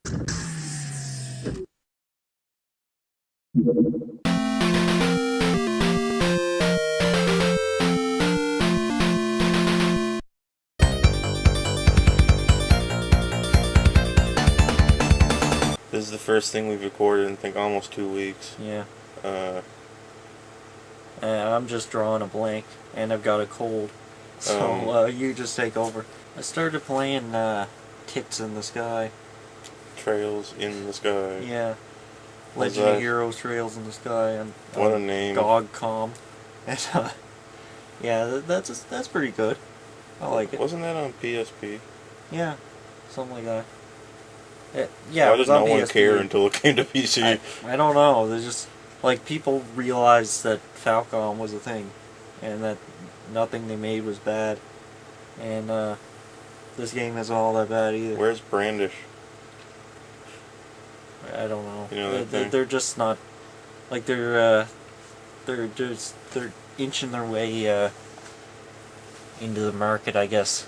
This is the first thing we've recorded in, I think, almost 2 weeks. Yeah. I'm just drawing a blank, and I've got a cold. So, you just take over. I started playing, Tits in the Sky. Trails in the Sky. Yeah. Legend of Heroes Trails in the Sky. And, what a name. GOG.com. And, yeah, that's pretty good. I like it. Wasn't that on PSP? Yeah. Something like that. Yeah, why did no one care until it came to PC? I don't know. There's just, like, people realized that Falcom was a thing, and that nothing they made was bad, and this game isn't all that bad either. Where's Brandish? I don't know. You know they're just not, like, they're inching their way into the market, I guess.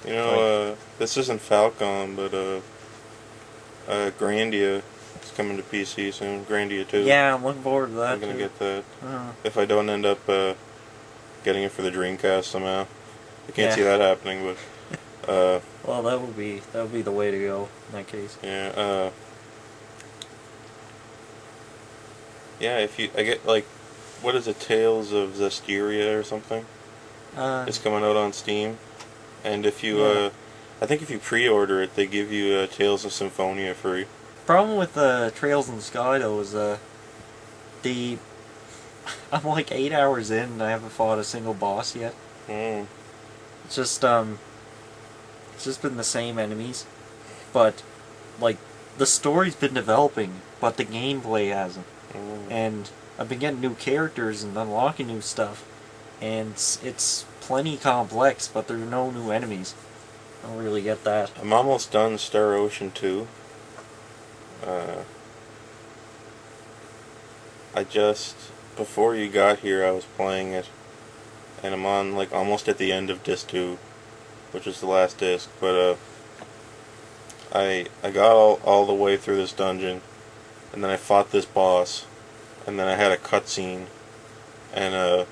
You know, this isn't Falcom, but Grandia is coming to PC soon. Grandia 2. Yeah, I'm looking forward to that. I'm gonna get that. If I don't end up getting it for the Dreamcast somehow, I can't see that happening. But well, that would be the way to go in that case. Yeah. Yeah. I get, like, what is it, Tales of Zestiria or something? It's coming out on Steam, and if you I think if you pre-order it, they give you Tales of Symphonia free. Problem with Trails in the Sky, though, is I'm like 8 hours in and I haven't fought a single boss yet. It's just been the same enemies, but, like, the story's been developing, but the gameplay hasn't. And I've been getting new characters and unlocking new stuff, and it's plenty complex, but there are no new enemies. I don't really get that. I'm almost done Star Ocean 2. Before you got here, I was playing it, and I'm on, like, almost at the end of Disc 2, which is the last disc, but, I got all the way through this dungeon, and then I fought this boss, and then I had a cutscene, and, I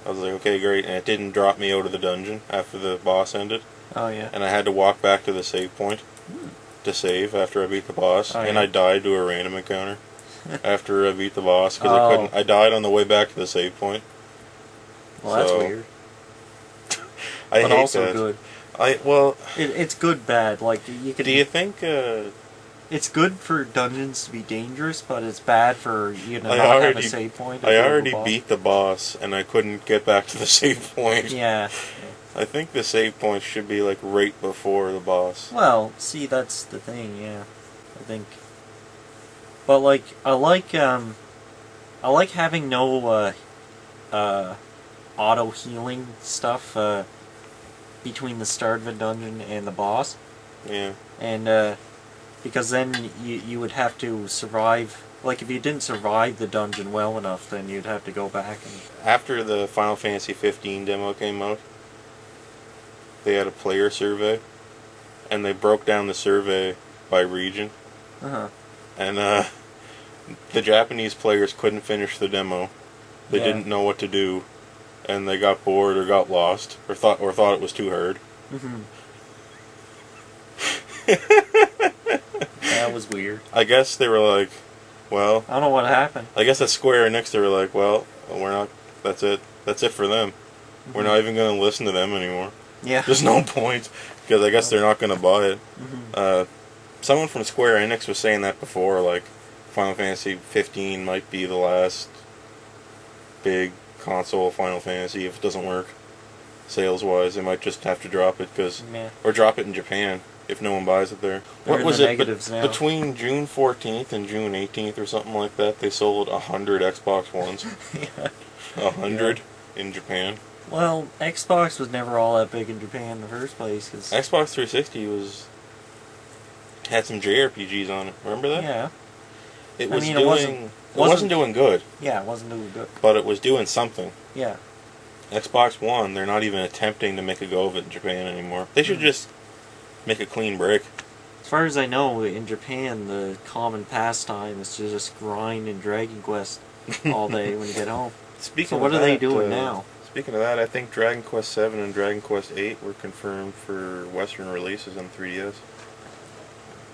was like, okay, great, and it didn't drop me out of the dungeon after the boss ended. Oh, yeah. And I had to walk back to the save point to save after I beat the boss, and I died to a random encounter after I beat the boss, because I died on the way back to the save point. Well, that's weird. I but hate also that. good. It's good bad. Like, you could. Do you think it's good for dungeons to be dangerous, but it's bad for not have a save point? I already beat the boss, and I couldn't get back to the save point. Yeah. I think the save point should be, like, right before the boss. Well, see, that's the thing, yeah. I think. But, like, I like having no auto healing stuff between the start of a dungeon and the boss. Yeah. And because then you would have to survive. Like, if you didn't survive the dungeon well enough, then you'd have to go back and. After the Final Fantasy 15 demo came out, they had a player survey, and they broke down the survey by region. And the Japanese players couldn't finish the demo. They didn't know what to do, and they got bored or got lost, or thought it was too hard. That was weird. I guess they were like, well, I don't know what happened. I guess at Square Enix they were like, well, we're not. That's it. That's it for them. We're not even going to listen to them anymore. Yeah. There's no point, because I guess they're not going to buy it. Someone from Square Enix was saying that before, like, Final Fantasy 15 might be the last big console Final Fantasy if it doesn't work sales-wise. They might just have to drop it, or drop it in Japan if no one buys it there. What was it? Now. Between June 14th and June 18th or something like that, they sold 100 Xbox Ones. 100 in Japan. Well, Xbox was never all that big in Japan in the first place. Cause Xbox 360 had some JRPGs on it. Remember that? Yeah. It wasn't doing good. Yeah, it wasn't doing good. But it was doing something. Yeah. Xbox One, they're not even attempting to make a go of it in Japan anymore. They should just make a clean break. As far as I know, in Japan, the common pastime is to just grind in Dragon Quest all day when you get home. Speaking So what of are they that, doing now? Speaking of that, I think Dragon Quest 7 and Dragon Quest 8 were confirmed for Western releases on 3DS.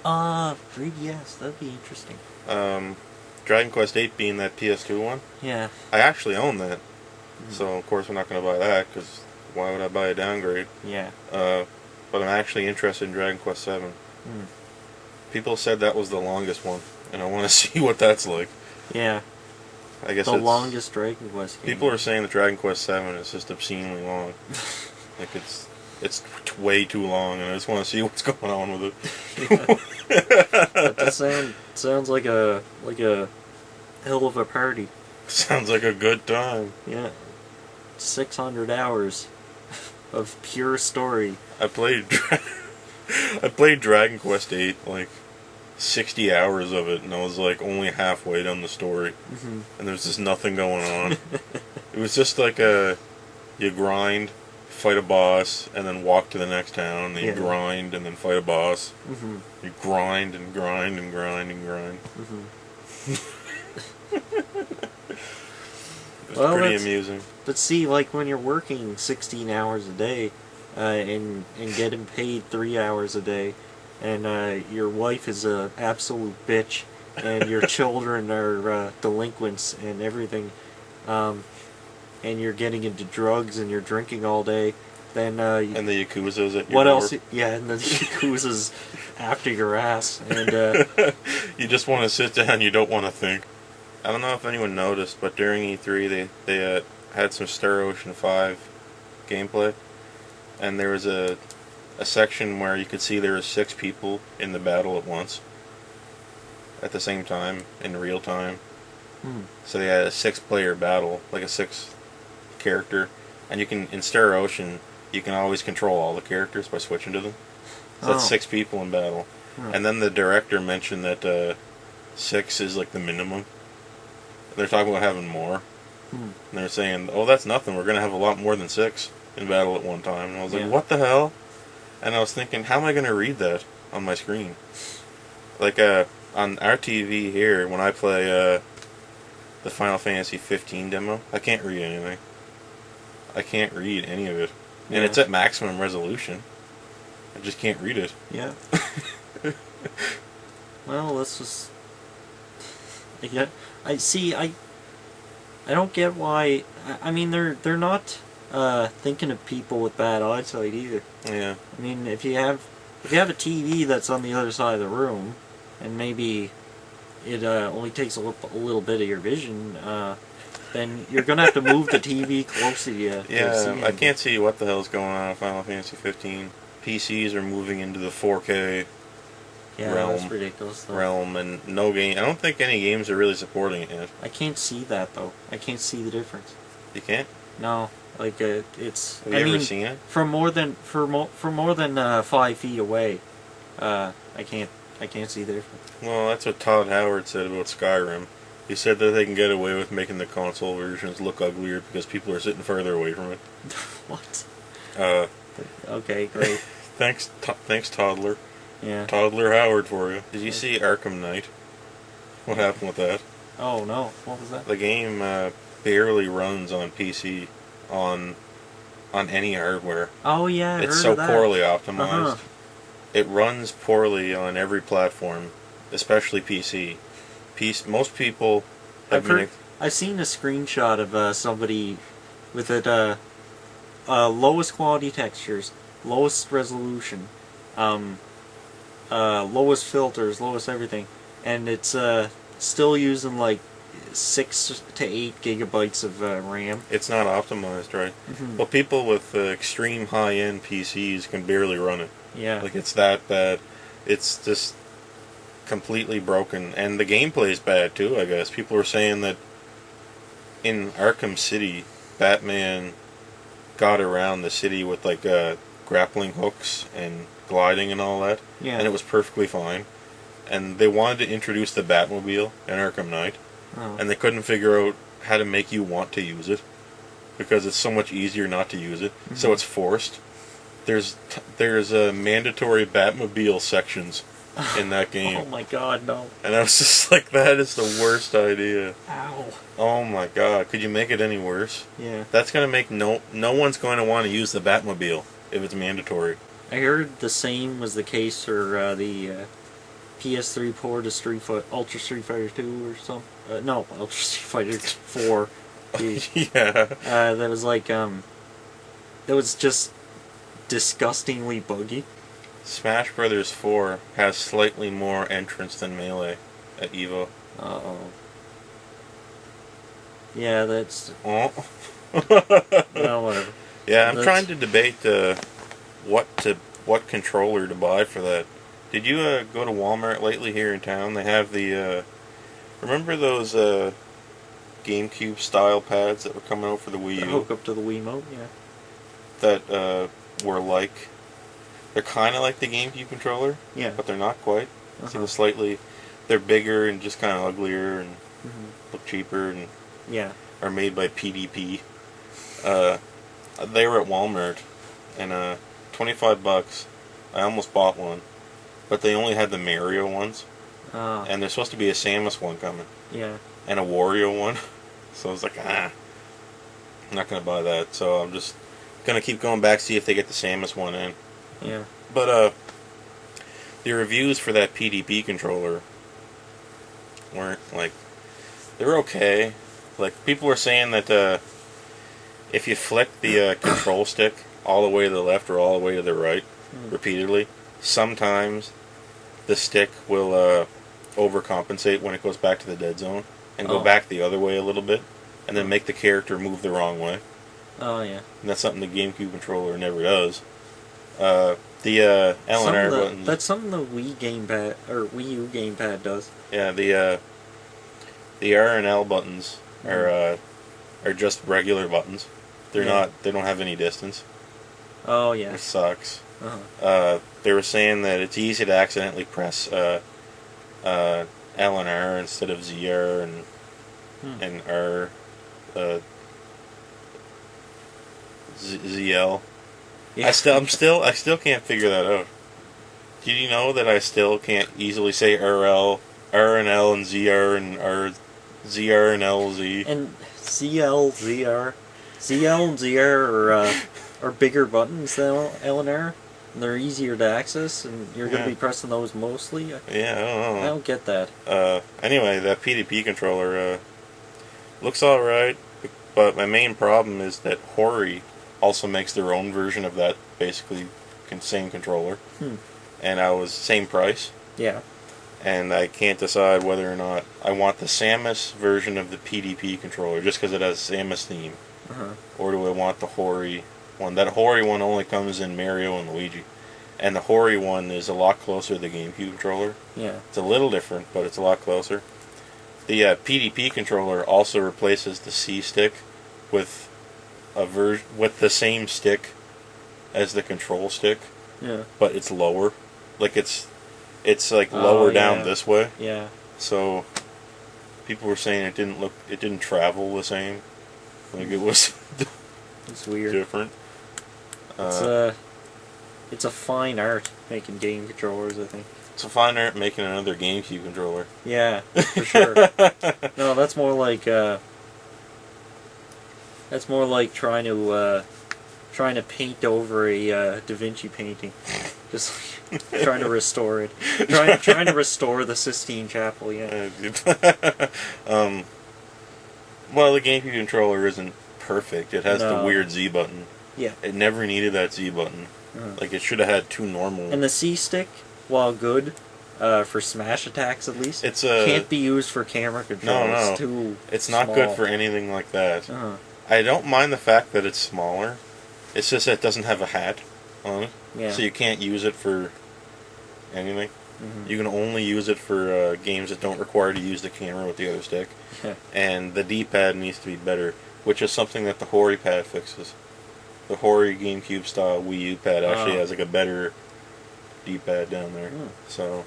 3DS, that'd be interesting. Dragon Quest 8 being that PS2 one. Yeah. I actually own that. So, of course, I'm not going to buy that, because why would I buy a downgrade? Yeah. But I'm actually interested in Dragon Quest 7. People said that was the longest one, and I want to see what that's like. Yeah. I guess the longest Dragon Quest game. People are saying that Dragon Quest 7 is just obscenely long. Like, it's way too long, and I just want to see what's going on with it. That sounds like a hell of a party. Sounds like a good time. Yeah. 600 hours of pure story. I played Dragon Quest 8, like 60 hours of it, and I was like only halfway down the story. And there's just nothing going on. It was just like you grind, fight a boss, and then walk to the next town, and you grind, and then fight a boss. You grind and grind and grind and grind. It's pretty amusing. But see, like when you're working 16 hours a day, and getting paid 3 hours a day, and your wife is a absolute bitch, and your children are delinquents and everything, and you're getting into drugs and you're drinking all day, then and the Yakuza's at your what door. else? Yeah, and the Yakuza's after your ass, and you just want to sit down. You don't want to think. I don't know if anyone noticed, but during E3 they had some Star Ocean 5 gameplay, and there was a section where you could see there were 6 people in the battle at once, at the same time, in real time. So they had a 6-player battle, like a 6 character, and you can, in Star Ocean, you can always control all the characters by switching to them. So that's 6 people in battle. And then the director mentioned that 6 is like the minimum. They're talking about having more. And they're saying, oh, that's nothing, we're going to have a lot more than 6 in battle at one time. And I was like, what the hell? And I was thinking, how am I going to read that on my screen? Like, on our TV here, when I play the Final Fantasy 15 demo, I can't read anything. I can't read any of it. And it's at maximum resolution. I just can't read it. Yeah. Well, let's just... I don't get why... I mean, they're not thinking of people with bad eyesight either. Yeah. I mean, if you have a TV that's on the other side of the room, and maybe it only takes a little bit of your vision, then you're gonna have to move the TV closer to you. Yeah, I can't see what the hell's going on in Final Fantasy 15. PCs are moving into the 4K that's ridiculous, though. realm, and no game. I don't think any games are really supporting it yet. I can't see that though. I can't see the difference. You can't? No, like it's. Have you ever seen it? From more than 5 feet away, I can't see the difference. Well, that's what Todd Howard said about Skyrim. He said that they can get away with making the console versions look uglier because people are sitting further away from it. What? Okay, great. Thanks, Toddler. Yeah. Toddler Howard for you. Did you see Arkham Knight? What happened with that? Oh no, what was that? The game barely runs on PC on any hardware. Oh yeah, I it's heard so of that. poorly optimized. It runs poorly on every platform, especially PC. Most people have I've seen a screenshot of somebody with it lowest quality textures, lowest resolution, lowest filters, lowest everything, and it's still using like 6 to 8 gigabytes of RAM. It's not optimized right. Well, people with extreme high-end PCs can barely run it. Yeah. Like, it's that bad. It's just completely broken, and the gameplay is bad too. I guess people were saying that in Arkham City, Batman got around the city with like grappling hooks and gliding and all that, and it was perfectly fine. And they wanted to introduce the Batmobile in Arkham Knight, and they couldn't figure out how to make you want to use it because it's so much easier not to use it. So it's forced. There's mandatory Batmobile sections in that game. Oh my god, no. And I was just like, that is the worst idea. Ow. Oh my god, could you make it any worse? Yeah. That's going to make no one's going to want to use the Batmobile if it's mandatory. I heard the same was the case for the PS3 port to Ultra Street Fighter 2 or something. No, Ultra Street Fighter 4. Yeah. That was like, that was just disgustingly buggy. Smash Brothers 4 has slightly more entrance than Melee at EVO. Uh-oh. Yeah, that's... Oh. Well, whatever. Yeah, I'm trying to debate what controller to buy for that. Did you go to Walmart lately here in town? They have the remember those GameCube style pads that were coming out for the Wii U? Hook up to the Wiimote, yeah. That were like, they're kind of like the GameCube controller, yeah, but they're not quite. So they're bigger and just kind of uglier and look cheaper and yeah, are made by PDP. They were at Walmart, and $25. I almost bought one, but they only had the Mario ones, and there's supposed to be a Samus one coming, yeah, and a Wario one. So I was like, I'm not gonna buy that. So I'm just gonna keep going back, see if they get the Samus one in. yeah. But the reviews for that PDP controller weren't like, they were okay. Like, people were saying that if you flick the control stick all the way to the left or all the way to the right repeatedly, sometimes the stick will overcompensate when it goes back to the dead zone and go back the other way a little bit, and then make the character move the wrong way. Oh, yeah. And that's something the GameCube controller never does. The L and R buttons. That's something the Wii gamepad or Wii U gamepad does. Yeah, the R and L buttons are just regular buttons. They're not. They don't have any distance. Oh yeah. It sucks. They were saying that it's easy to accidentally press L and R instead of ZR and R ZL. Yeah. I still can't figure that out. Did you know that I still can't easily say R and L and ZR and R, ZR and LZ? And ZL, ZR, ZL and ZR are bigger buttons than L and R, and they're easier to access, and you're going to be pressing those mostly. Yeah, I don't know. I don't get that. Anyway, that PDP controller looks alright, but my main problem is that Hori also makes their own version of that, basically same controller, and I was same price. Yeah. And I can't decide whether or not I want the Samus version of the PDP controller just because it has a Samus theme, or do I want the Hori one? That Hori one only comes in Mario and Luigi, and the Hori one is a lot closer to the GameCube controller. Yeah. It's a little different, but it's a lot closer. The PDP controller also replaces the C stick with with the same stick as the control stick. Yeah. But it's lower. Like it's like lower down this way. Yeah. So people were saying it didn't travel the same. Like it was it's weird. Different. It's a fine art making game controllers, I think. It's a fine art making another GameCube controller. Yeah, for sure. No, that's more like trying to paint over a Da Vinci painting. Just trying to restore it. Trying to restore the Sistine Chapel, yeah. Well, the GameCube controller isn't perfect. It has the weird Z button. Yeah. It never needed that Z button. Like, it should have had two normal... And the C stick, while good, for smash attacks at least, can't be used for camera control. No. It's not good for anything like that. Uh-huh. I don't mind the fact that it's smaller. It's just that it doesn't have a hat on it. Yeah. So you can't use it for anything. You can only use it for games that don't require to use the camera with the other stick. Yeah. And the D-pad needs to be better, which is something that the Hori pad fixes. The Hori GameCube style Wii U pad actually has like a better D-pad down there. So,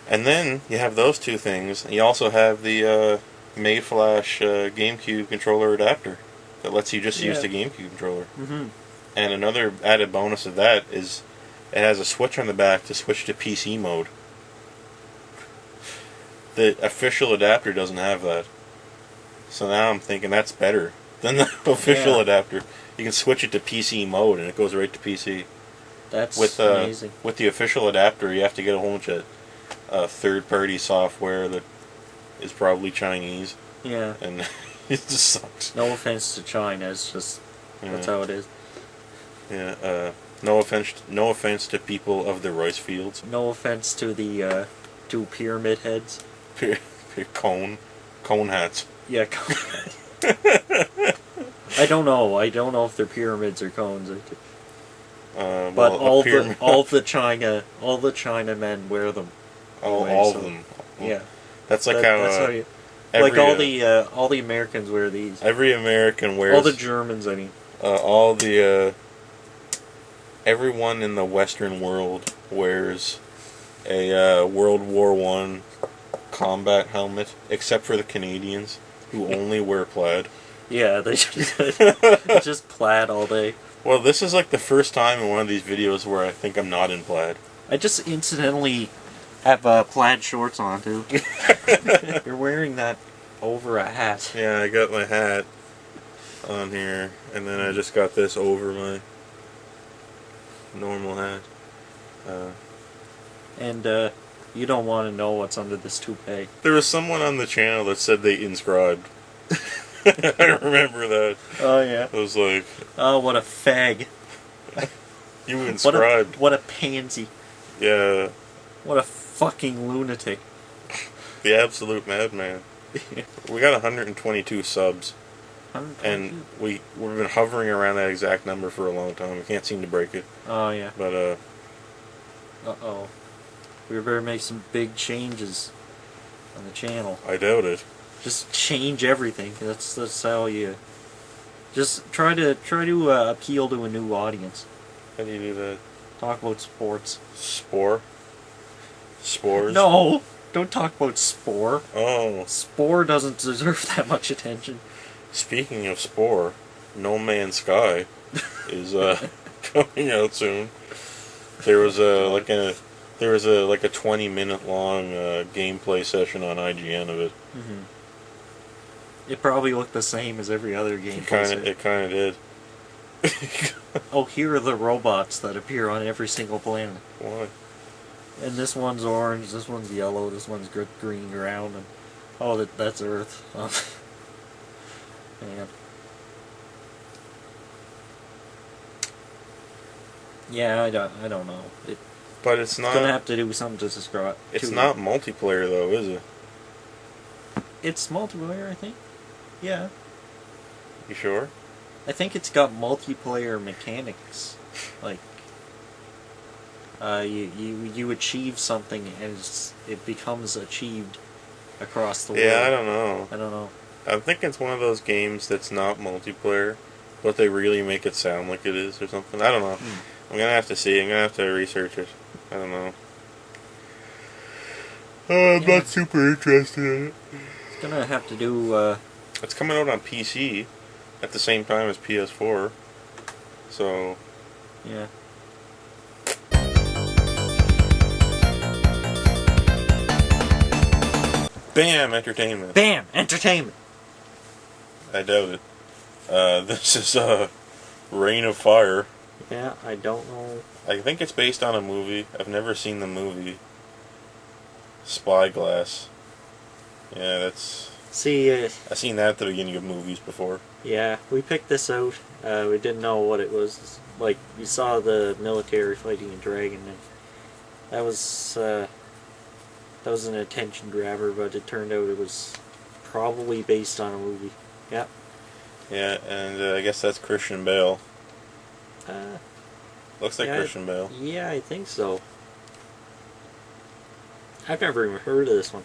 and then you have those two things. And you also have the Mayflash GameCube controller adapter that lets you just use the GameCube controller. And another added bonus of that is it has a switch on the back to switch to PC mode. The official adapter doesn't have that. So now I'm thinking that's better than the official adapter. You can switch it to PC mode and it goes right to PC. That's amazing. With the official adapter, you have to get a whole bunch of third-party software that is probably Chinese. Yeah. And it just sucks. No offense to China, it's just that's how it is. Yeah. No offense to people of the rice fields. No offense to the two pyramid heads. Cone hats. Yeah, cone hats. I don't know if they're pyramids or cones. But all the China men wear them. All of them. Yeah. That's like that's how you. Like all the Americans wear these. Every American wears. All the Germans, I mean. Everyone in the Western world wears a World War I combat helmet, except for the Canadians, who only wear plaid. Yeah, they just plaid all day. Well, this is like the first time in one of these videos where I think I'm not in plaid. I just incidentally have plaid shorts on, too. You're wearing that over a hat. Yeah, I got my hat on here, and then I just got this over my normal hat. And you don't want to know what's under this toupee. There was someone on the channel that said they inscribed. I remember that. Oh, yeah. I was like... Oh, what a fag. You inscribed. What a pansy. Yeah. What a fucking lunatic. The absolute madman. We got 122 subs. 122? And we've been hovering around that exact number for a long time. We can't seem to break it. Oh, yeah. But, Uh-oh. We better make some big changes on the channel. I doubt it. Just change everything. That's how you... Just try to appeal to a new audience. How do you do that? Talk about sports. Spores? No! Don't talk about Spore. Oh. Spore doesn't deserve that much attention. Speaking of Spore, No Man's Sky is coming out soon. There was a 20-minute long gameplay session on IGN of it. Mm-hmm. It probably looked the same as every other game. It kind of did. Oh, here are the robots that appear on every single planet. Why? And this one's orange, this one's yellow, this one's green ground, and oh, that's Earth. Man. Yeah, I don't know. But it's not. It's gonna have to do something to describe. It's not multiplayer though, is it? It's multiplayer, I think. Yeah. You sure? I think it's got multiplayer mechanics. Like, you achieve something and it becomes achieved across the world. Yeah, I don't know. I don't know. I think it's one of those games that's not multiplayer, but they really make it sound like it is or something. I don't know. I'm gonna have to see. I'm gonna have to research it. I don't know. I'm not super interested in it. It's gonna have to do. It's coming out on PC at the same time as PS4, so yeah. Bam! Entertainment. Bam! Entertainment. I doubt it. This is Reign of Fire. Yeah, I don't know. I think it's based on a movie. I've never seen the movie. Spyglass. Yeah, that's... See, I've seen that at the beginning of movies before. Yeah, we picked this out. We didn't know what it was. Like, you saw the military fighting a dragon, and that was an attention grabber, but it turned out it was probably based on a movie. Yeah. Yeah, and I guess that's Christian Bale. Looks like yeah, Christian Bale. Yeah, I think so. I've never even heard of this one.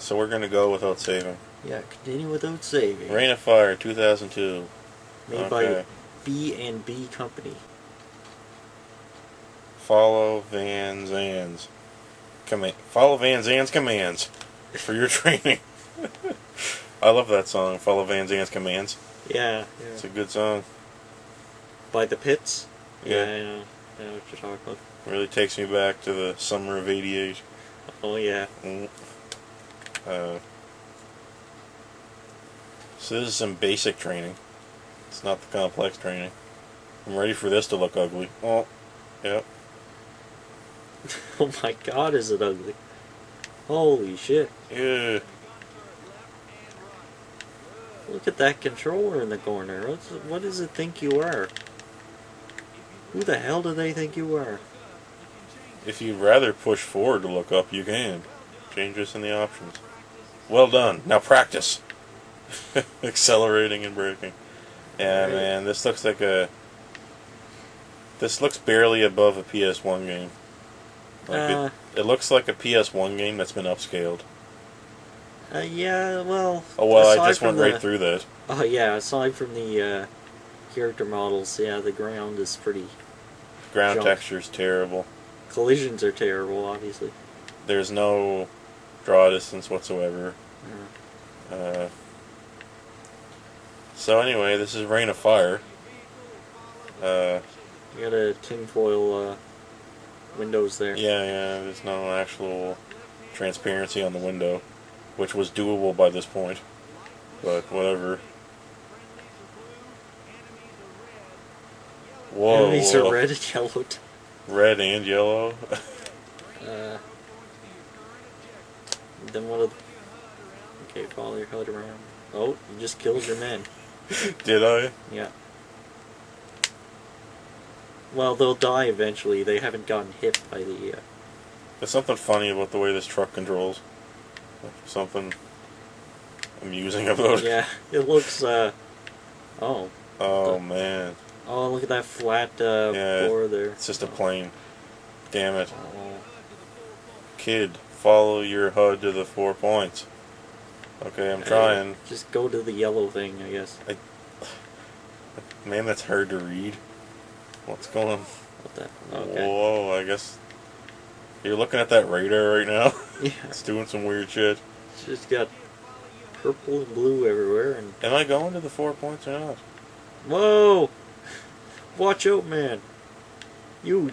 So we're gonna go without saving. Yeah, continue without saving. Reign of Fire, 2002. Made by B&B Company. Follow Van Zandt's commands for your training. I love that song, Follow Van Zandt's commands. Yeah. It's a good song. By the Pits? Yeah. I know. know what you're talking about. Really takes me back to the summer of '88. Oh yeah. So this is some basic training. It's not the complex training. I'm ready for this to look ugly. Oh, yep. Oh my god, is it ugly? Holy shit. Yeah. Look at that controller in the corner. What does it think you are? Who the hell do they think you are? If you'd rather push forward to look up, you can. Change this in the options. Well done. Now practice. Accelerating and braking. Yeah, Right. man, this looks like a... This looks barely above a PS1 game. Like it looks like a PS1 game that's been upscaled. Yeah, well... Oh, well, I aside just went from right through that. Oh, yeah, aside from the character models, yeah, the ground is pretty... Ground junk. texture's terrible. Collisions are terrible, obviously. There's no draw distance whatsoever. Yeah. So anyway, this is Rain of Fire. You got a tinfoil windows there. Yeah, there's no actual transparency on the window, which was doable by this point. But whatever. Whoa. Enemies are red and yellow. Red and yellow? Then what are the... Okay, follow your HUD around. Oh, you just killed your men. Did I? Yeah. Well, they'll die eventually. They haven't gotten hit by the... There's something funny about the way this truck controls. Something amusing about it. Yeah, it looks, Oh. Oh, man. Oh, look at that flat Yeah, floor there. It's just a plane. Damn it. Oh. Kid, follow your HUD to the 4 points. Okay, I'm trying. Just go to the yellow thing, I guess. Man, that's hard to read. What's going on? What the... Okay. Whoa, I guess... You're looking at that radar right now? Yeah. It's doing some weird shit. It's just got purple and blue everywhere, and... Am I going to the 4 points or not? Whoa! Watch out, man. You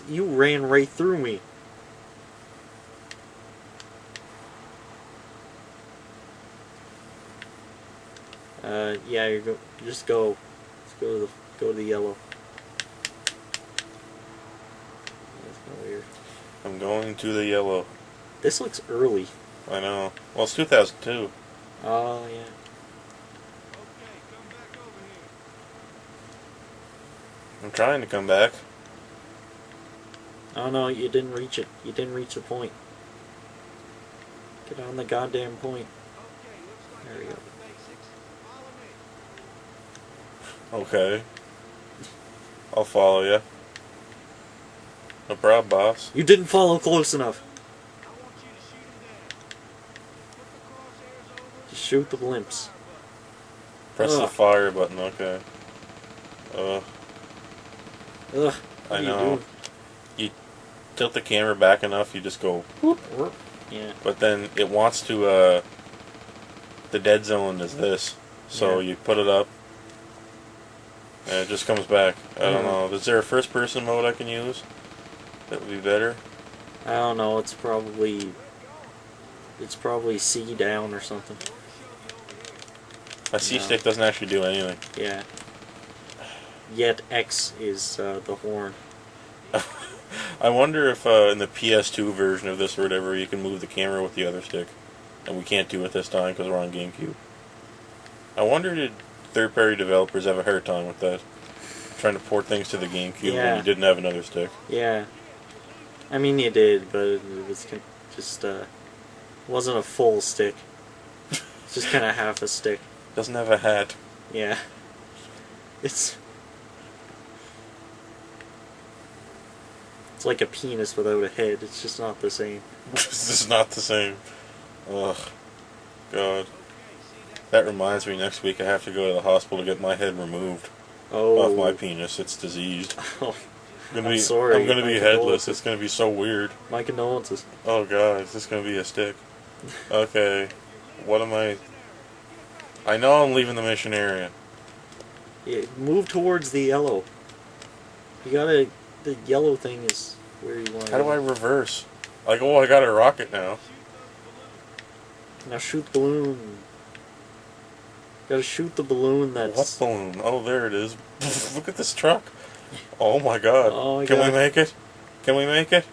ran right through me. Yeah, just go. Let's go to the yellow. That's kind of weird. I'm going to the yellow. This looks early. I know. Well, it's 2002. Oh, yeah. I'm trying to come back. Oh no, you didn't reach it. You didn't reach the point. Get on the goddamn point. There we go. Okay. I'll follow you. No problem, boss. You didn't follow close enough. Just shoot the blimps. Press the Ugh. fire button, okay. Ugh. I What are you know. doing? You tilt the camera back enough, you just go whoop. Yeah. But then it wants to, the dead zone is this. So Yeah. you put it up, and it just comes back. I don't Mhm. know. Is there a first person mode I can use? That would be better. I don't know. It's probably C down or something. My C stick doesn't actually do anything. Yeah. Yet X is the horn. I wonder if in the PS2 version of this or whatever, you can move the camera with the other stick. And we can't do it this time because we're on GameCube. I wonder, did third-party developers have a hard time with that? Trying to port things to the GameCube when you didn't have another stick. Yeah. I mean, you did, but it was just, wasn't a full stick. It's just kind of half a stick. Doesn't have a hat. Yeah. It's like a penis without a head. It's just not the same. This is not the same. Ugh. God. That reminds me, next week I have to go to the hospital to get my head removed off my penis. It's diseased. Oh, I'm sorry. I'm gonna My be headless. condolences. It's gonna be so weird. My condolences. Oh God, is this gonna be a stick? Okay. What am I know I'm leaving the mission area. Yeah, move towards the yellow. You gotta the yellow thing is where you want. How do I reverse? Like, oh, I got a rocket now. Now shoot the balloon. Gotta shoot the balloon that's... What balloon? Oh, there it is. Look at this truck. Oh my god. Oh my Can god. we make it? Can we make it?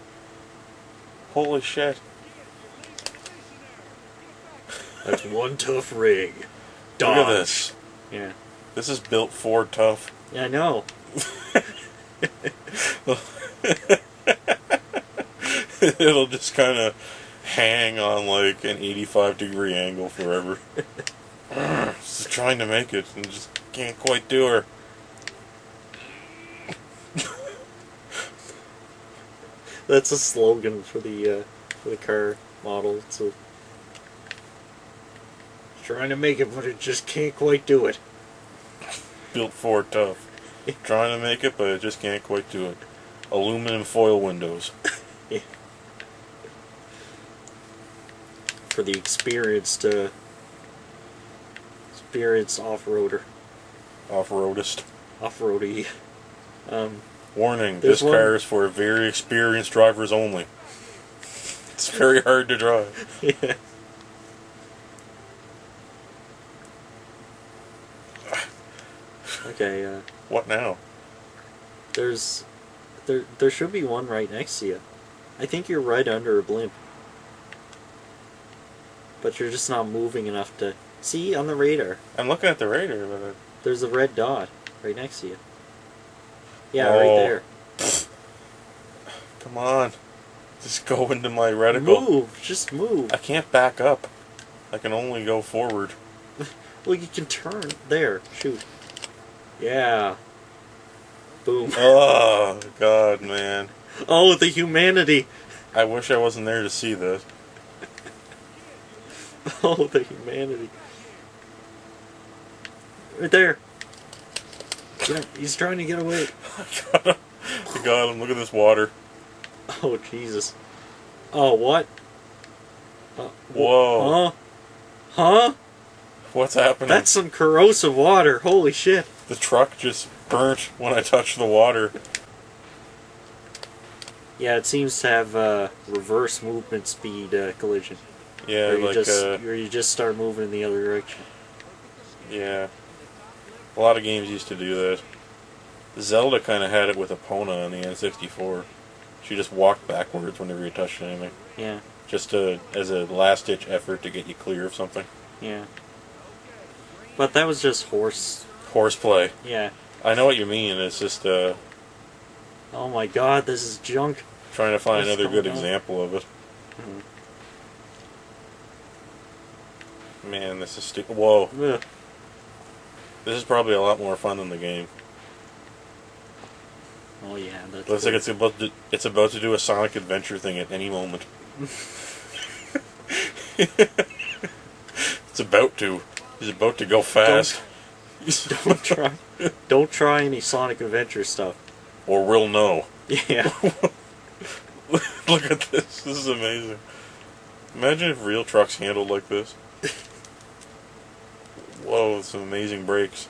Holy shit. That's one tough rig. Dodge. Look at this. Yeah. This is built Ford tough. Yeah, I know. It'll just kind of hang on like an 85-degree angle forever. Just trying to make it and just can't quite do her. That's a slogan for the car model. So trying to make it, but it just can't quite do it. Built Ford tough. Trying to make it, but it just can't quite do it. Aluminum foil windows. Yeah. For the experienced off-roader. Off-roadist. Off-roady. Warning, There's this car is for very experienced drivers only. It's very hard to drive. Yeah. Okay, What now? there should be one right next to you. I think you're right under a blimp. But you're just not moving enough to... See, on the radar. I'm looking at the radar, but... There's a red dot right next to you. Yeah, Oh. right there. Come on. Just go into my reticle. Move! Just move. I can't back up. I can only go forward. Well, you can turn. There. Shoot. Yeah. Boom. Oh, God, man. Oh, the humanity. I wish I wasn't there to see this. Oh, the humanity. Right there. Yeah, he's trying to get away. I got him. Look at this water. Oh, Jesus. Oh, what? Whoa. Huh? What's happening? That's some corrosive water. Holy shit. The truck just burnt when I touched the water. Yeah, it seems to have reverse movement speed collision. Yeah, where you like, where you just start moving in the other direction. yeah. A lot of games used to do that. Zelda kind of had it with Epona on the N64. She just walked backwards whenever you touched anything. Yeah. Just as a last-ditch effort to get you clear of something. Yeah. But that was just Horseplay. Yeah. I know what you mean. It's just Oh my god, this is junk. trying to find What's another good going on? example of it. Mhm. Man, this is stupid. Whoa. Ugh. This is probably a lot more fun than the game. Oh yeah, that's Looks like it's about to do a Sonic Adventure thing at any moment. It's about to. He's about to go fast. Don't try any Sonic Adventure stuff. Or we'll know. Yeah. Look at this. This is amazing. Imagine if real trucks handled like this. Whoa, some amazing brakes.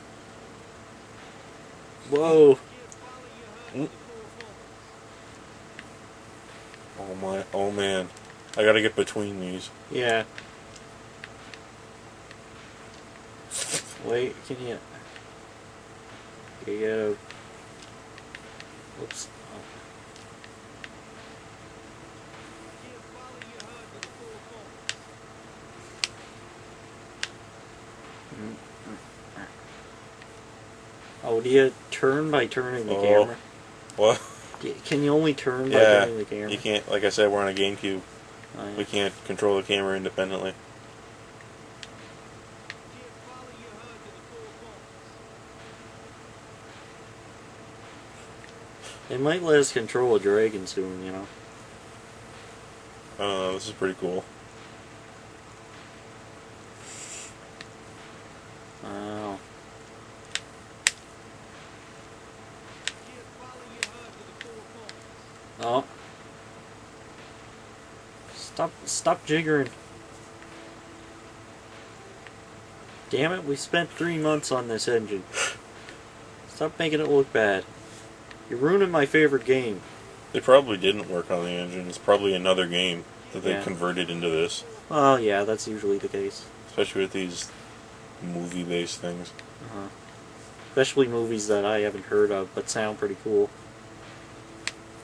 Whoa. Oh man. I gotta get between these. Yeah. Wait, can you... You Whoops. Oh, do you turn by turning the camera? What? Can you only turn by Yeah, turning the camera? you can't, like I said, we're on a GameCube. Oh, yeah. We can't control the camera independently. They might let us control a dragon soon, you know. I don't know, this is pretty cool. Oh. Oh. Stop jiggering. Damn it, we spent 3 months on this engine. Stop making it look bad. You're ruining my favorite game. They probably didn't work on the engine. It's probably another game that they Yeah. converted into this. Oh, yeah, that's usually the case. Especially with these movie-based things. Uh-huh. Especially movies that I haven't heard of, but sound pretty cool.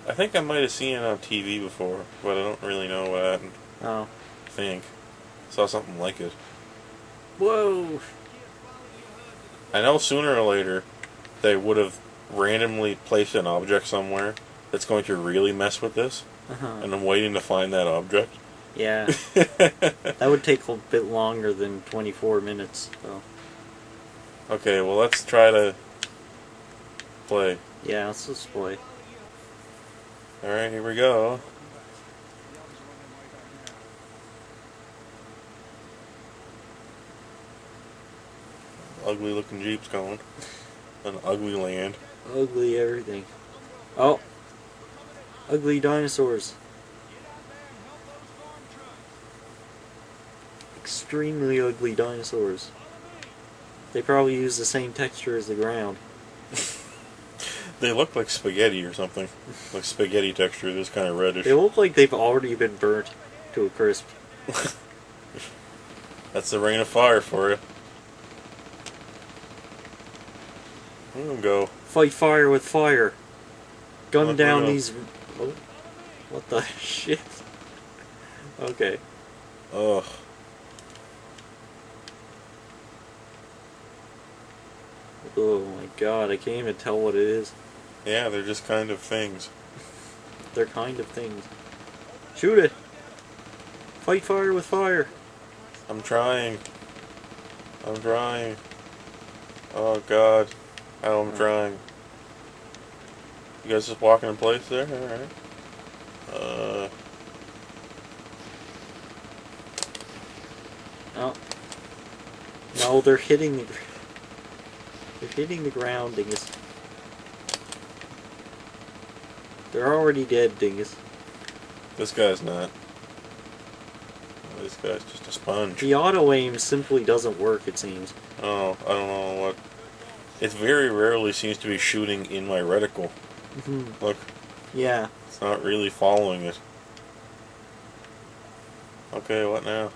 I think I might have seen it on TV before, but I don't really know what happened. Oh. I think. Saw something like it. Whoa! I know sooner or later they would have randomly placed an object somewhere that's going to really mess with this, Uh-huh. and I'm waiting to find that object. Yeah. That would take a bit longer than 24 minutes, so. Okay, well let's try to play. Yeah, let's just play. Alright, here we go. Ugly looking Jeep's going. An ugly land. Ugly everything. Oh! Ugly dinosaurs. Extremely ugly dinosaurs. They probably use the same texture as the ground. They look like spaghetti or something. Like spaghetti texture, this kind of reddish. They look like they've already been burnt to a crisp. That's the rain of fire for you. I'm gonna go. Fight fire with fire. Gun Look, down we go. these... Oh, what the shit? Okay. Ugh. Oh my god, I can't even tell what it is. Yeah, they're just kind of things. They're kind of things. Shoot it! Fight fire with fire! I'm trying. I'm trying. Oh god. How I'm trying. You guys just walking in place there? Alright. Oh. No, they're hitting the... They're hitting the ground, dingus. They're already dead, dingus. This guy's not. This guy's just a sponge. The auto-aim simply doesn't work, it seems. Oh, I don't know what. It very rarely seems to be shooting in my reticle. Look, Yeah. it's not really following it. Okay, what now?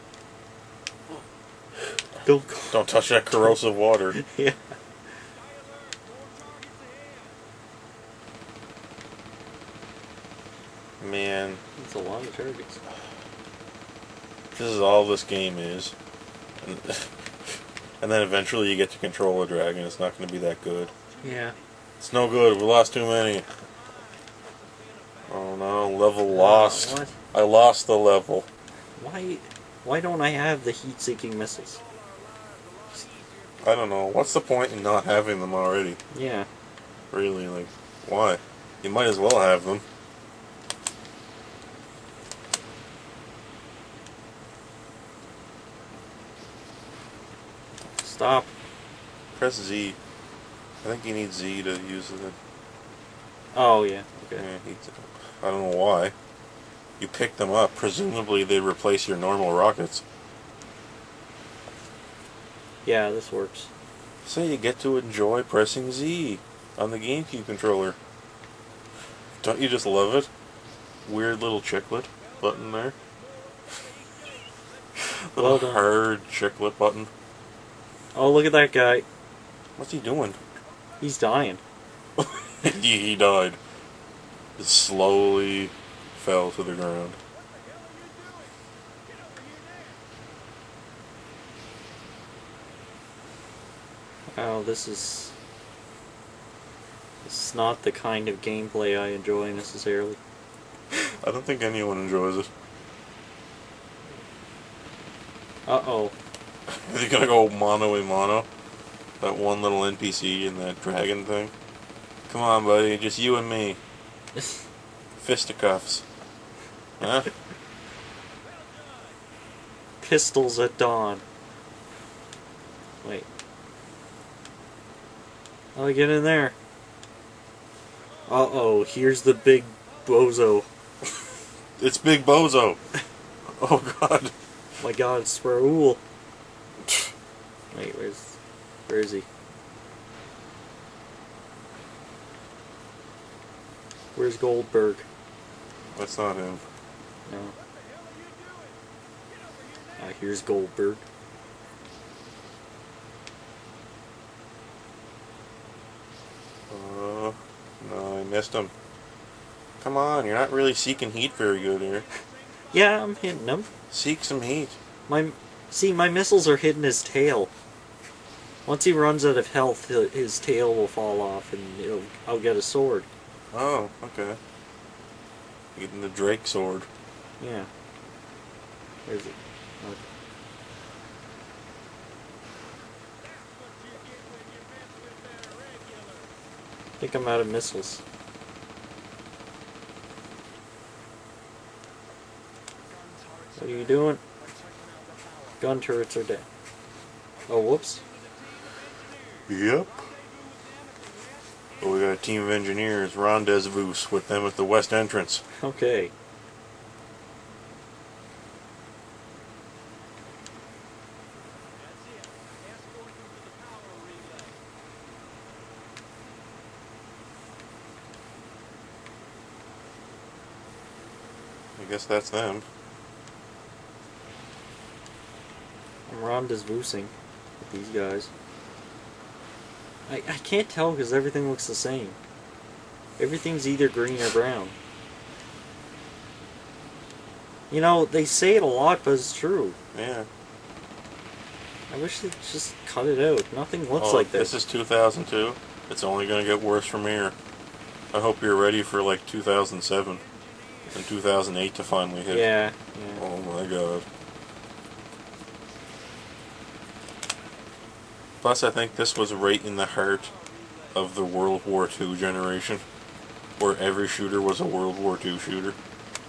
Don't touch that corrosive water. Yeah. Man, That's a lot of targets. this is all this game is. And, and then eventually you get to control a dragon. It's not going to be that good. Yeah. It's no good. We lost too many. Oh no, level lost. What? I lost the level. Why don't I have the heat-seeking missiles? I don't know. What's the point in not having them already? Yeah. Really, like, why? You might as well have them. Stop. Press Z. I think you need Z to use it. Oh, yeah. Okay. Yeah, I don't know why. You pick them up. Presumably they replace your normal rockets. Yeah, this works. So you get to enjoy pressing Z on the GameCube controller. Don't you just love it? Weird little chiclet button there. Little Well done. hard chiclet button. Oh, look at that guy. What's he doing? He's dying. He died. Just slowly fell to the ground. Oh, this is not the kind of gameplay I enjoy necessarily. I don't think anyone enjoys it. Uh-oh. Is he gonna go mano a mano? That one little NPC and that dragon thing? Come on, buddy, just you and me. Fisticuffs. Huh? Pistols at dawn. Wait. Oh, get in there. Uh-oh, here's the big bozo. It's Big Bozo. Oh god. My god, it's Raoul. Wait, where is he? Where's Goldberg? That's not him. No. Here's Goldberg. No, I missed him. Come on, you're not really seeking heat very good here. Yeah, I'm hitting him. Seek some heat. My missiles are hitting his tail. Once he runs out of health, his tail will fall off, and I'll get a sword. Oh, okay. Getting the Drake sword. Yeah. Where is it? Okay. I think I'm out of missiles. What are you doing? Gun turrets are dead. Oh, whoops. Yep. But we got a team of engineers, rendezvous with them at the west entrance. Okay. I guess that's them. I'm rendezvousing with these guys. I can't tell because everything looks the same. Everything's either green or brown. You know, they say it a lot, but it's true. Yeah. I wish they'd just cut it out. Nothing looks like this. This is 2002. It's only going to get worse from here. I hope you're ready for like 2007 and 2008 to finally hit. Yeah. Oh my god. Plus, I think this was right in the heart of the World War II generation, where every shooter was a World War II shooter.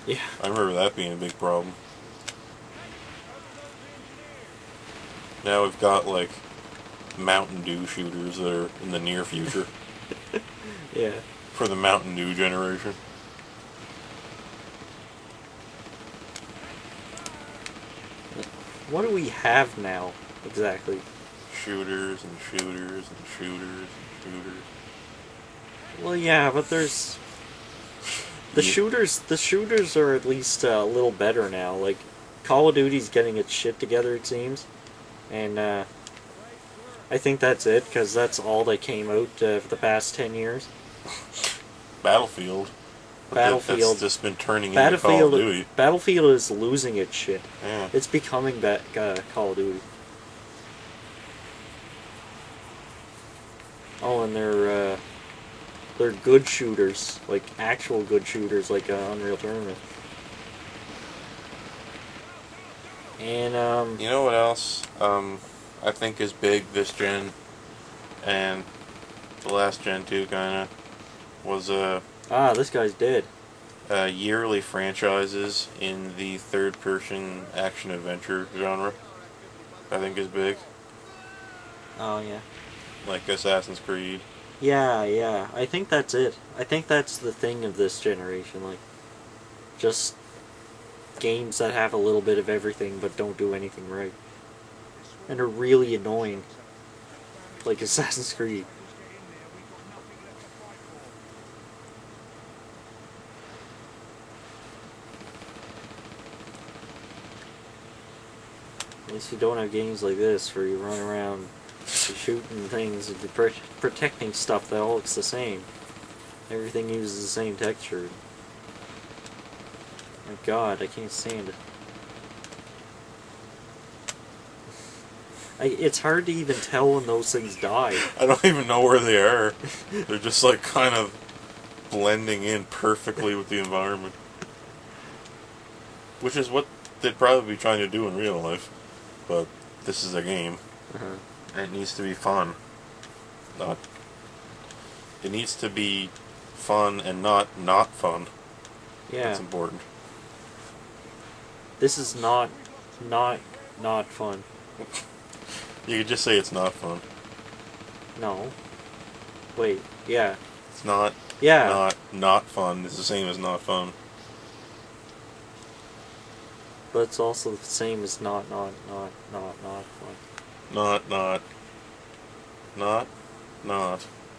Yeah. I remember that being a big problem. Now we've got, like, Mountain Dew shooters that are in the near future. Yeah. For the Mountain Dew generation. What do we have now, exactly? Shooters and shooters and shooters and shooters. Well, yeah, but there's... The shooters are at least a little better now. Like, Call of Duty's getting its shit together, it seems. And, I think that's it, because that's all that came out for the past 10 years. Battlefield. That's just been turning into Call of Duty. Battlefield is losing its shit. Yeah. It's becoming Call of Duty. Oh, and they're good shooters, like actual good shooters, like Unreal Tournament. And you know what else? I think is big this gen, and the last gen too, kinda, was this guy's dead. Yearly franchises in the third-person action-adventure genre. I think is big. Oh yeah. Like Assassin's Creed. Yeah. I think that's it. I think that's the thing of this generation. Like, just games that have a little bit of everything but don't do anything right. And are really annoying. Like Assassin's Creed. At least you don't have games like this where you run around shooting things and protecting stuff that all looks the same. Everything uses the same texture. My god, I can't stand it. It's hard to even tell when those things die. I don't even know where they are. They're just like kind of blending in perfectly with the environment. Which is what they'd probably be trying to do in real life. But this is a game. Uh-huh. And it needs to be fun. It needs to be fun and not fun. Yeah. That's important. This is not fun. You could just say it's not fun. No. Wait, yeah. It's not. Yeah. Not fun. It's the same as not fun. But it's also the same as not fun. Not.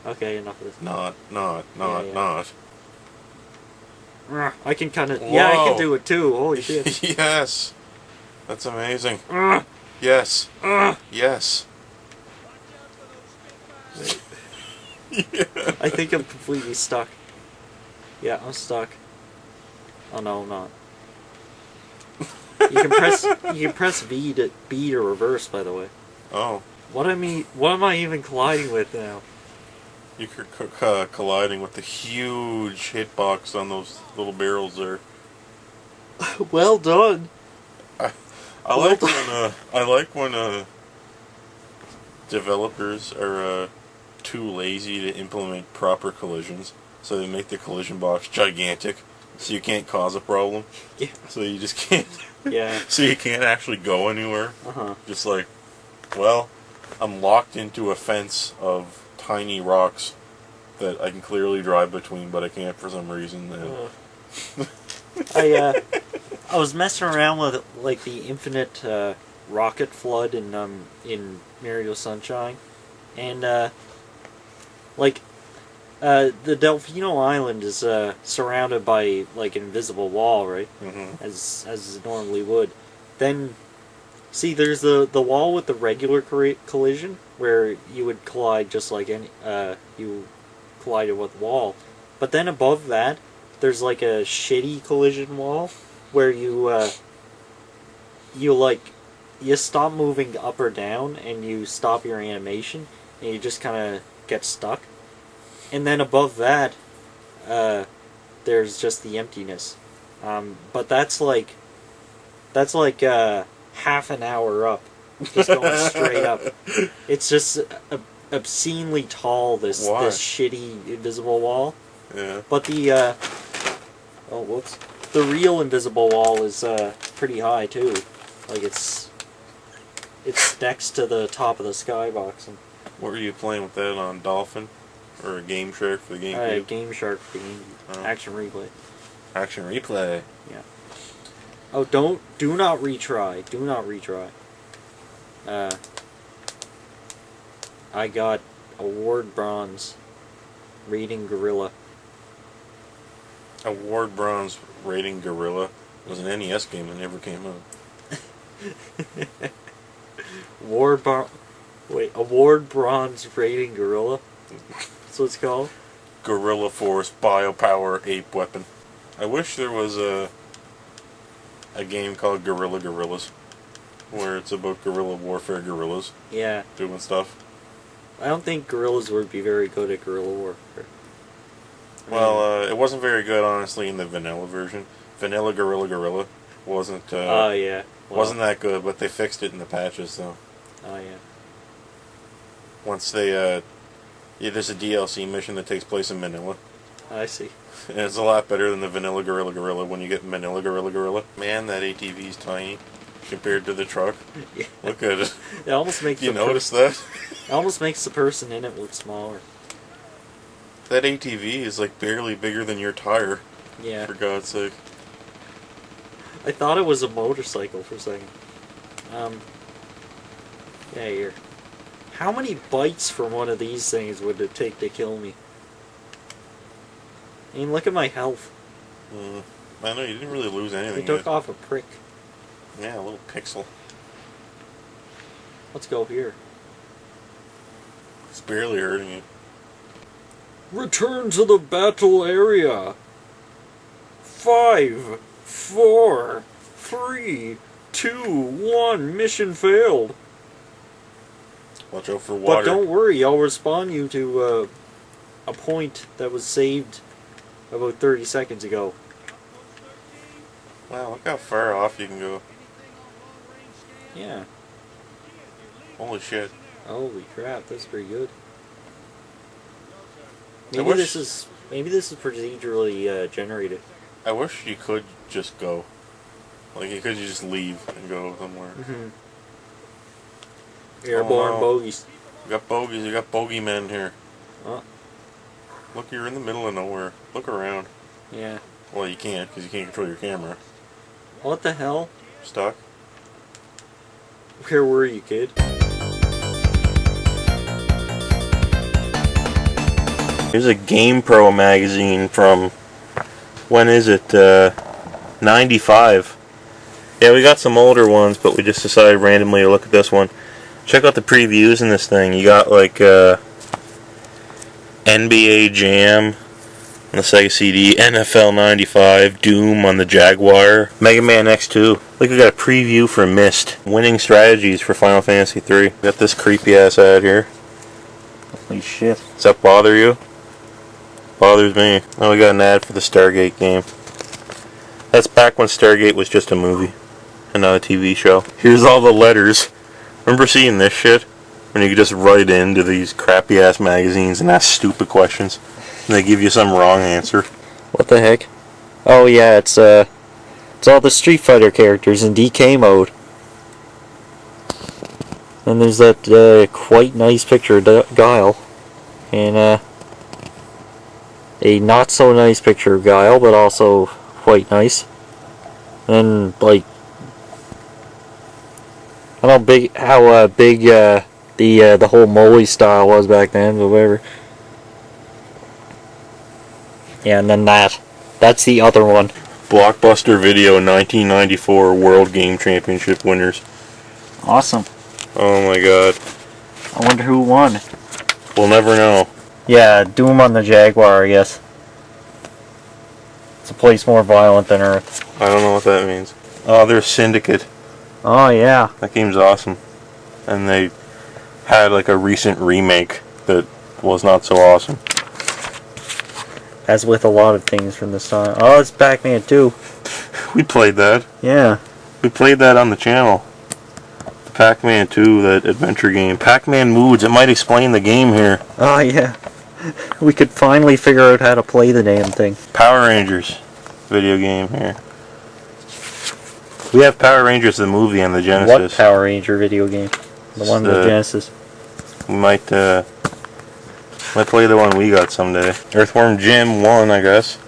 Okay, enough of this. Not. Yeah. I can kind of... Yeah, I can Whoa. do it too. Holy shit. Yes. That's amazing. Yes. Yes. Yeah. I think I'm completely stuck. Yeah, I'm stuck. Oh no, I'm not. You can press B to reverse, by the way. Oh. What am I even colliding with now? You're colliding with the huge hitbox on those little barrels there. Well done. I like when developers are too lazy to implement proper collisions, so they make the collision box gigantic, so you can't cause a problem. Yeah. So you just can't. Yeah. So you can't actually go anywhere. Uh-huh. Just like, well, I'm locked into a fence of tiny rocks that I can clearly drive between, but I can't for some reason. I was messing around with like the infinite rocket flood in Mario Sunshine, and the Delfino Island is surrounded by like an invisible wall, right? Mm-hmm. As it normally would. Then, see, there's the wall with the regular collision where you would collide just like you collided with the wall, but then above that, there's like a shitty collision wall where you stop moving up or down and you stop your animation and you just kind of get stuck. And then above that, there's just the emptiness. But that's like half an hour up, just going straight up. It's just obscenely tall. This shitty invisible wall. Yeah. But the the real invisible wall is pretty high too. Like it's next to the top of the skybox. And What were you playing with that on? Dolphin? Or a Game Shark for the GameCube? Game Shark for the GameCube. Action Replay. Action Replay. Yeah. Oh, do not retry. Do not retry. I got Award Bronze rating Gorilla. Award Bronze rating Gorilla was an NES game that never came out. Award Bronze rating Gorilla? That's what it's called? Gorilla Force Biopower Ape Weapon. I wish there was a game called Gorilla Gorillas, where it's about guerrilla warfare gorillas. Yeah. Doing stuff. I don't think gorillas would be very good at guerrilla warfare. Well, it wasn't very good, honestly, in the vanilla version. Vanilla Gorilla wasn't. Oh yeah. Well, wasn't that good, but they fixed it in the patches, though. Oh yeah. Once they, there's a DLC mission that takes place in Manila. I see. And it's a lot better than the vanilla Gorilla when you get Manila Gorilla. Man, that ATV's tiny compared to the truck. Yeah. Look at it. It almost makes You notice that? It almost makes the person in it look smaller. That ATV is like barely bigger than your tire. Yeah. For God's sake. I thought it was a motorcycle for a second. Yeah, here. How many bites from one of these things would it take to kill me? I mean, look at my health. I know, you didn't really lose anything. They took yet. off a prick. Yeah, a little pixel. Let's go here. It's barely hurting you. Return to the battle area. 5, 4, 3, 2, 1. Mission failed. Watch out for water. But don't worry, I'll respawn you to a point that was saved about 30 seconds ago. Wow, look how far off you can go. Yeah. Holy shit. Holy crap, that's pretty good. I Maybe wish- this is procedurally generated. I wish you could just go. Like, you could just leave and go somewhere. Mm-hmm. Airborne no. bogeys. You got bogeys, you got bogeymen here. Oh. Look, you're in the middle of nowhere. Look around. Yeah. Well, you can't, because you can't control your camera. What the hell? Stuck. Where were you, kid? Here's a GamePro magazine from When is it? 95. Yeah, we got some older ones, but we just decided randomly to look at this one. Check out the previews in this thing. You got like NBA Jam on the Sega CD, NFL 95, Doom on the Jaguar, Mega Man X2. Look, we got a preview for Myst. Winning strategies for Final Fantasy 3. Got this creepy ass ad here. Holy shit. Does that bother you? Bothers me. Oh, we got an ad for the Stargate game. That's back when Stargate was just a movie and not a TV show. Here's all the letters. Remember seeing this shit? When you could just write into these crappy ass magazines and ask stupid questions. And they give you some wrong answer. What the heck? Oh yeah, it's all the Street Fighter characters in DK mode. And there's that quite nice picture of Guile. And a not so nice picture of Guile, but also quite nice. And like, I don't know how big the whole Molly style was back then, but whatever. Yeah, and then that's the other one. Blockbuster Video 1994 World Game Championship winners. Awesome. Oh my god. I wonder who won. We'll never know. Yeah, Doom on the Jaguar, I guess. It's a place more violent than Earth. I don't know what that means. Oh, there's Syndicate. Oh yeah. That game's awesome. And they had like a recent remake that was not so awesome. As with a lot of things from this time. Oh, it's Pac-Man 2. We played that. Yeah. We played that on the channel. The Pac-Man 2, that adventure game. Pac-Man Moods, it might explain the game here. Oh yeah. We could finally figure out how to play the damn thing. Power Rangers video game here. We have Power Rangers the movie on the Genesis. What Power Ranger video game? The one on the Genesis. We might play the one we got someday. Earthworm Jim 1, I guess.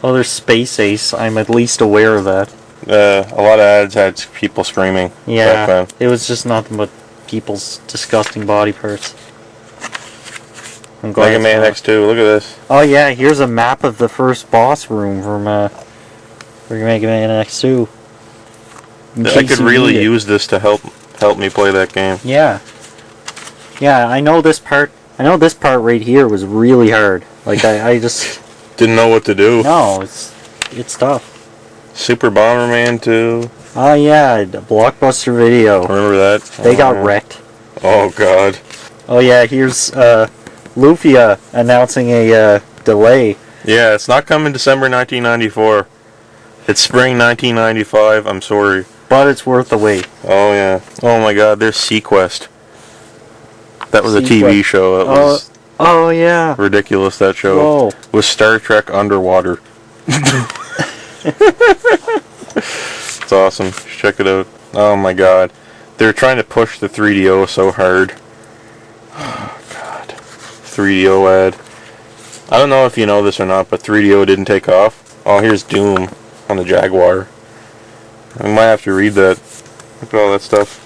Oh, there's Space Ace. I'm at least aware of that. A lot of ads had people screaming. Yeah, back then. it was just nothing but people's disgusting body parts. Mega Man X2, look at this. Oh yeah, here's a map of the first boss room from Mega Man X2. I could really use this to help me play that game. Yeah. Yeah, I know this part right here was really hard. Like I just didn't know what to do. No, it's tough. Super Bomberman 2. Oh yeah, the Blockbuster Video. Remember that? They got wrecked. Oh god. Oh yeah, here's Lufia announcing a delay. Yeah, it's not coming December 1994. It's spring 1995. I'm sorry. But it's worth the wait. Oh yeah. Oh my god, there's Sequest. That was a TV show. That was oh yeah. ridiculous, that show. Whoa. With Star Trek underwater. It's awesome. Check it out. Oh my god. They're trying to push the 3DO so hard. Oh god. 3DO ad. I don't know if you know this or not, but 3DO didn't take off. Oh, here's Doom on the Jaguar. I might have to read that. Look at all that stuff.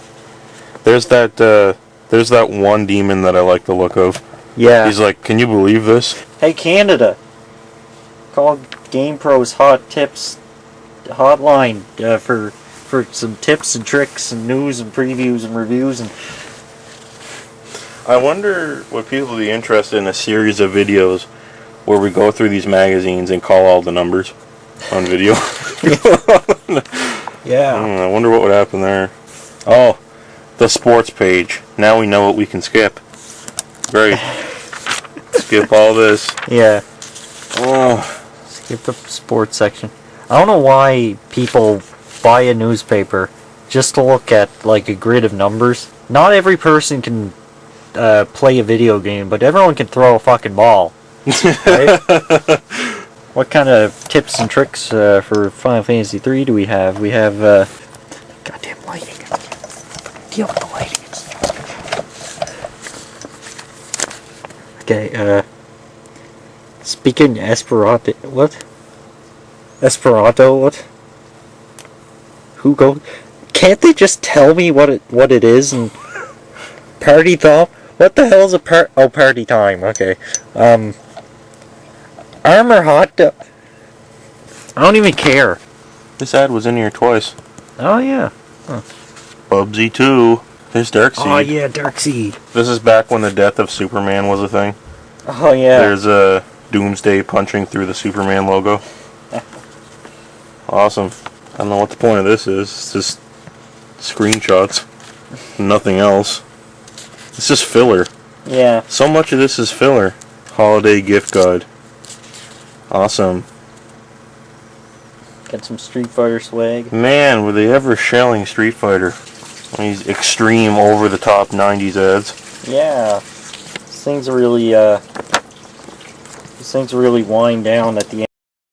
There's that one demon that I like the look of. Yeah. He's like, can you believe this? Hey Canada. Call GamePro's Hot Tips hotline for some tips and tricks and news and previews and reviews and. I wonder would people be interested in a series of videos where we go through these magazines and call all the numbers on video. Yeah. I wonder what would happen there. Oh, the sports page. Now we know what we can skip. Great. Skip all this. Yeah. Oh. Skip the sports section. I don't know why people buy a newspaper just to look at like a grid of numbers. Not every person can play a video game, but everyone can throw a fucking ball. Right? What kind of tips and tricks for Final Fantasy 3 do we have? We have goddamn lighting. Deal with the lighting. Okay. Speaking Esperanto, what? Esperanto, what? Who go? Can't they just tell me what it is and party thought? What the hell is a Oh, party time. Okay. Armor hot dog. I don't even care. This ad was in here twice. Oh, yeah. Bubsy 2. There's Darkseid. Oh, yeah, Darkseid. This is back when the death of Superman was a thing. Oh, yeah. There's a Doomsday punching through the Superman logo. Awesome. I don't know what the point of this is. It's just screenshots. Nothing else. It's just filler. Yeah. So much of this is filler. Holiday gift guide. Awesome. Get some Street Fighter swag. Man, were they ever shelling Street Fighter? These extreme, over-the-top 90s ads. Yeah. These things really wind down at the end.